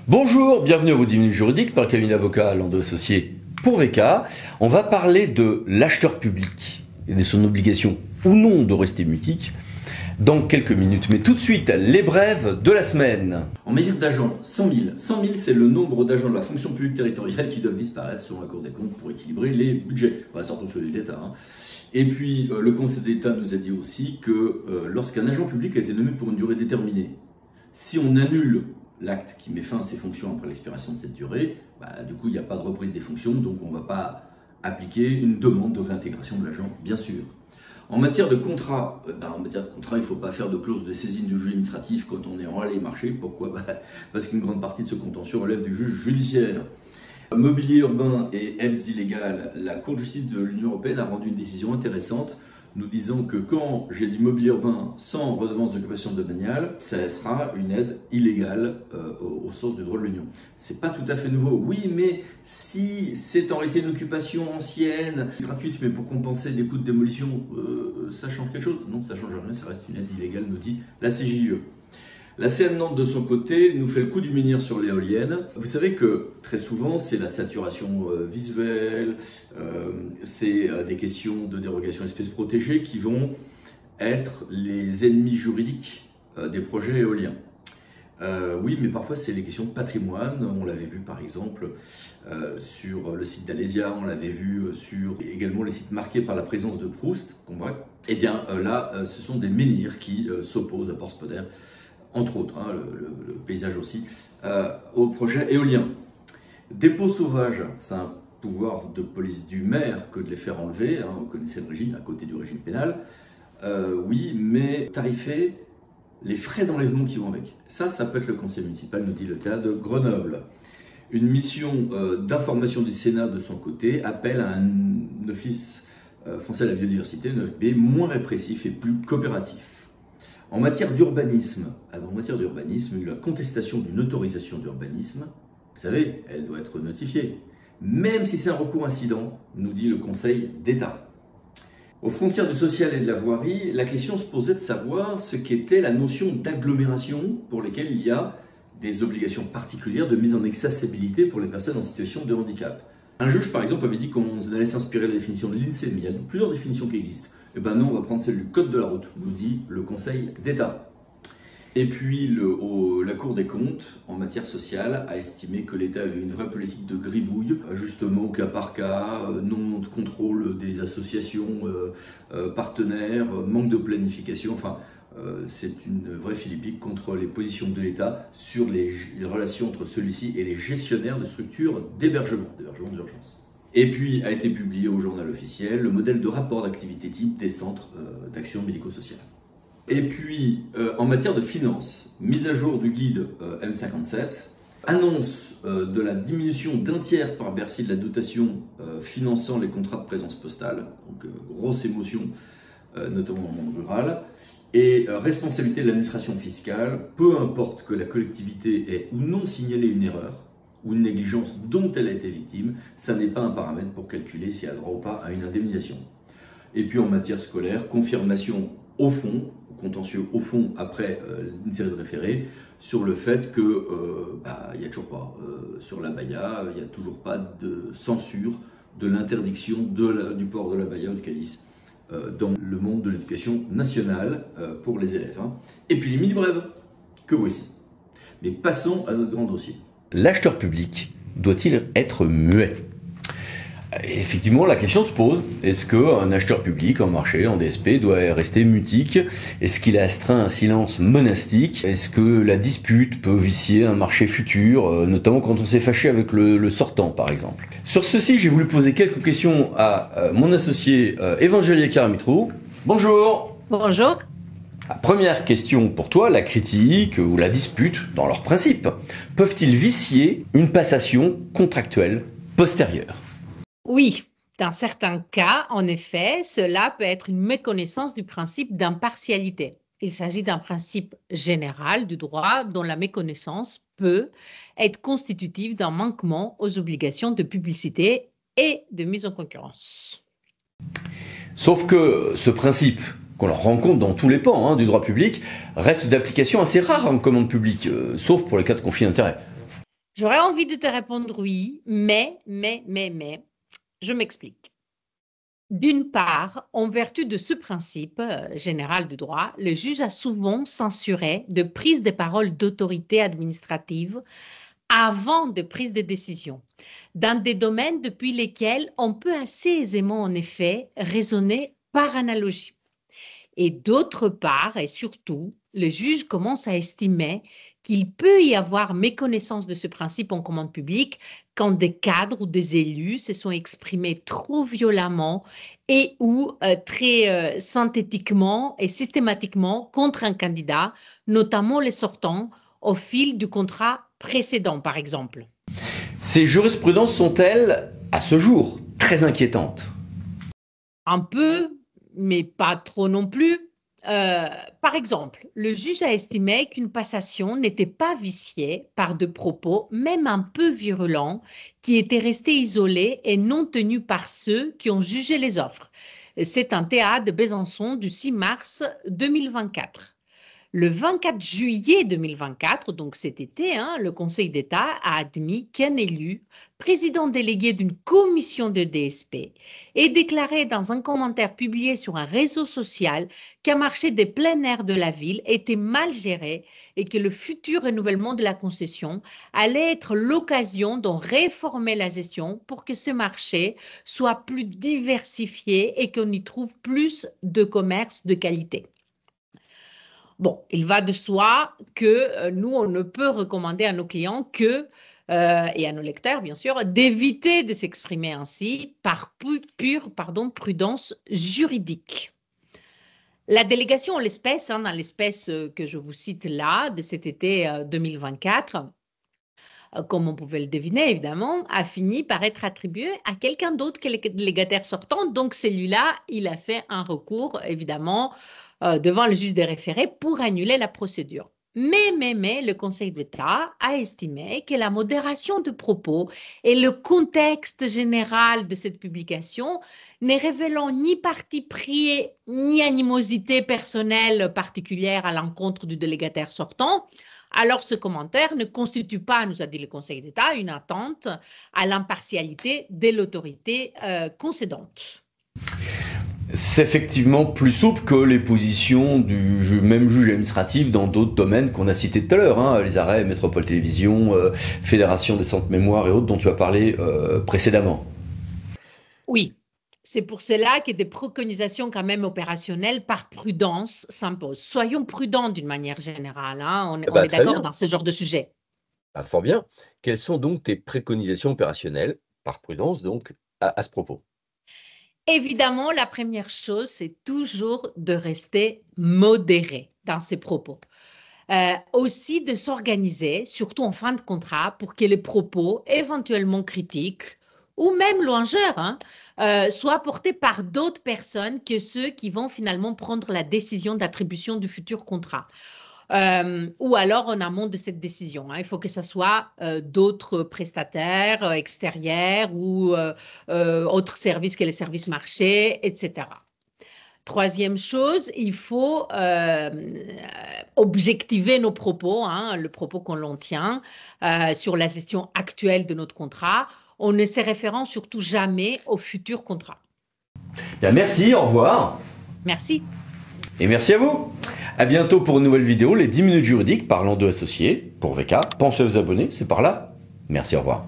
Bonjour, bienvenue à vos 10 minutes juridiques par le cabinet d'avocats Landau Associés pour VK. On va parler de l'acheteur public et de son obligation ou non de rester mutique dans quelques minutes. Mais tout de suite, les brèves de la semaine. En matière d'agents, 100 000. 100 000, c'est le nombre d'agents de la fonction publique territoriale qui doivent disparaître selon la Cour des comptes pour équilibrer les budgets. Enfin, surtout ceux de l'État. Et puis, le Conseil d'État nous a dit aussi que lorsqu'un agent public a été nommé pour une durée déterminée, si on annule l'acte qui met fin à ses fonctions après l'expiration de cette durée, du coup, il n'y a pas de reprise des fonctions, donc on ne va pas appliquer une demande de réintégration de l'agent, bien sûr. En matière de contrat, il ne faut pas faire de clause de saisine du juge administratif quand on est en allée marché. Pourquoi? Parce qu'une grande partie de ce contentieux relève du juge judiciaire. Mobilier urbain et aides illégales, la Cour de justice de l'Union européenne a rendu une décision intéressante, nous disant que quand j'ai dit mobilier urbain sans redevance d'occupation domaniale, ça sera une aide illégale au sens du droit de l'Union. C'est pas tout à fait nouveau. Oui, mais si c'est en réalité une occupation ancienne, gratuite, mais pour compenser des coûts de démolition, ça change quelque chose? Non, ça change rien, ça reste une aide illégale, nous dit la CJUE. La CN Nantes, de son côté, nous fait le coup du menhir sur l'éolienne. Vous savez que très souvent, c'est la saturation visuelle, c'est des questions de dérogation espèces protégées qui vont être les ennemis juridiques des projets éoliens. Oui, mais parfois c'est les questions de patrimoine. On l'avait vu par exemple sur le site d'Alésia, on l'avait vu sur également les sites marqués par la présence de Proust. Eh bien là, ce sont des menhirs qui s'opposent à Port-Spodder, entre autres, le paysage aussi, au projet éolien. Dépôt sauvage, c'est un pouvoir de police du maire que de les faire enlever. Vous connaissez le régime, à côté du régime pénal. Oui, mais tarifer les frais d'enlèvement qui vont avec. Ça peut être le conseil municipal, nous dit le théâtre de Grenoble. Une mission d'information du Sénat, de son côté, appelle à un office français de la biodiversité, 9B, moins répressif et plus coopératif. En matière d'urbanisme, la contestation d'une autorisation d'urbanisme, vous savez, elle doit être notifiée, même si c'est un recours incident, nous dit le Conseil d'État. Aux frontières du social et de la voirie, la question se posait de savoir ce qu'était la notion d'agglomération pour lesquelles il y a des obligations particulières de mise en accessibilité pour les personnes en situation de handicap. Un juge, par exemple, avait dit qu'on allait s'inspirer de la définition de l'INSEE, mais il y a plusieurs définitions qui existent. Eh bien non, on va prendre celle du Code de la route, nous dit le Conseil d'État. Et puis la Cour des comptes, en matière sociale, a estimé que l'État avait une vraie politique de gribouille, justement au cas par cas, non de contrôle des associations partenaires, manque de planification, c'est une vraie philippique contre les positions de l'État sur les relations entre celui-ci et les gestionnaires de structures d'hébergement d'urgence. Et puis a été publié au journal officiel le modèle de rapport d'activité type des centres d'action médico-sociale. Et puis en matière de finances, mise à jour du guide M57, annonce de la diminution d'un tiers par Bercy de la dotation finançant les contrats de présence postale, donc grosse émotion, notamment dans le monde rural, et responsabilité de l'administration fiscale, peu importe que la collectivité ait ou non signalé une erreur, ou une négligence dont elle a été victime, ça n'est pas un paramètre pour calculer si elle a droit ou pas à une indemnisation. Et puis en matière scolaire, confirmation au fond, contentieux au fond après une série de référés, sur le fait que il n'y a toujours pas, sur l'abaya, il n'y a toujours pas de censure de l'interdiction du port de l'abaya ou du calice dans le monde de l'éducation nationale pour les élèves. Et puis les mini-brèves, que voici. Mais passons à notre grand dossier. L'acheteur public doit-il être muet? Effectivement, la question se pose. Est-ce qu'un acheteur public en marché, en DSP, doit rester mutique? Est-ce qu'il a astreint un silence monastique? Est-ce que la dispute peut vicier un marché futur, notamment quand on s'est fâché avec le sortant, par exemple? Sur ceci, j'ai voulu poser quelques questions à mon associé Évangélie Caramitrou. Bonjour. Bonjour. Première question pour toi, la critique ou la dispute, dans leur principe, peuvent-ils vicier une passation contractuelle postérieure? Oui, dans certains cas, en effet, cela peut être une méconnaissance du principe d'impartialité. Il s'agit d'un principe général du droit dont la méconnaissance peut être constitutive d'un manquement aux obligations de publicité et de mise en concurrence. Sauf que ce principe, qu'on rencontre dans tous les pans du droit public, reste d'application assez rare en commande publique, sauf pour les cas de conflit d'intérêts. J'aurais envie de te répondre oui, mais, je m'explique. D'une part, en vertu de ce principe général du droit, le juge a souvent censuré de prise de parole d'autorité administrative avant de prise de décision, dans des domaines depuis lesquels on peut assez aisément, en effet, raisonner par analogie. Et d'autre part, et surtout, le juge commence à estimer qu'il peut y avoir méconnaissance de ce principe en commande publique quand des cadres ou des élus se sont exprimés trop violemment et ou très synthétiquement et systématiquement contre un candidat, notamment les sortants, au fil du contrat précédent, par exemple. Ces jurisprudences sont-elles, à ce jour, très inquiétantes? Un peu, mais pas trop non plus. Par exemple, le juge a estimé qu'une passation n'était pas viciée par de propos, même un peu virulents, qui étaient restés isolés et non tenus par ceux qui ont jugé les offres. C'est un TA de Besançon du 6 mars 2024. Le 24 juillet 2024, donc cet été, le Conseil d'État a admis qu'un élu, président délégué d'une commission de DSP, ait déclaré dans un commentaire publié sur un réseau social qu'un marché des plein air de la ville était mal géré et que le futur renouvellement de la concession allait être l'occasion d'en réformer la gestion pour que ce marché soit plus diversifié et qu'on y trouve plus de commerce de qualité. Bon, il va de soi que nous, on ne peut recommander à nos clients que, et à nos lecteurs, bien sûr, d'éviter de s'exprimer ainsi par pure prudence juridique. La délégation en l'espèce, dans l'espèce que je vous cite là, de cet été 2024, comme on pouvait le deviner évidemment, a fini par être attribuée à quelqu'un d'autre que le légataire sortant. Donc celui-là, il a fait un recours évidemment devant le juge des référés pour annuler la procédure. Mais le Conseil d'État a estimé que la modération de propos et le contexte général de cette publication, ne révélant ni parti pris ni animosité personnelle particulière à l'encontre du délégataire sortant, alors ce commentaire ne constitue pas, nous a dit le Conseil d'État, une atteinte à l'impartialité de l'autorité concédante. C'est effectivement plus souple que les positions du même juge administratif dans d'autres domaines qu'on a cités tout à l'heure, les arrêts Métropole Télévision, Fédération des centres mémoire et autres dont tu as parlé précédemment. Oui, c'est pour cela que des préconisations quand même opérationnelles par prudence s'imposent. Soyons prudents d'une manière générale, on est d'accord dans ce genre de sujet. Fort bien. Quelles sont donc tes préconisations opérationnelles, par prudence donc, à ce propos? Évidemment, la première chose, c'est toujours de rester modéré dans ses propos. Aussi de s'organiser, surtout en fin de contrat, pour que les propos éventuellement critiques ou même louangeurs soient portés par d'autres personnes que ceux qui vont finalement prendre la décision d'attribution du futur contrat. Ou alors en amont de cette décision. Il faut que ce soit d'autres prestataires extérieurs ou autres services que les services marchés, etc. Troisième chose, il faut objectiver nos propos, le propos qu'on l'on tient sur la gestion actuelle de notre contrat. On ne se référant surtout jamais au futur contrat. Bien, merci, au revoir. Merci. Et merci à vous. À bientôt pour une nouvelle vidéo, les 10 minutes juridiques parlant de associés. Pour VK, pensez à vous abonner, c'est par là. Merci, au revoir.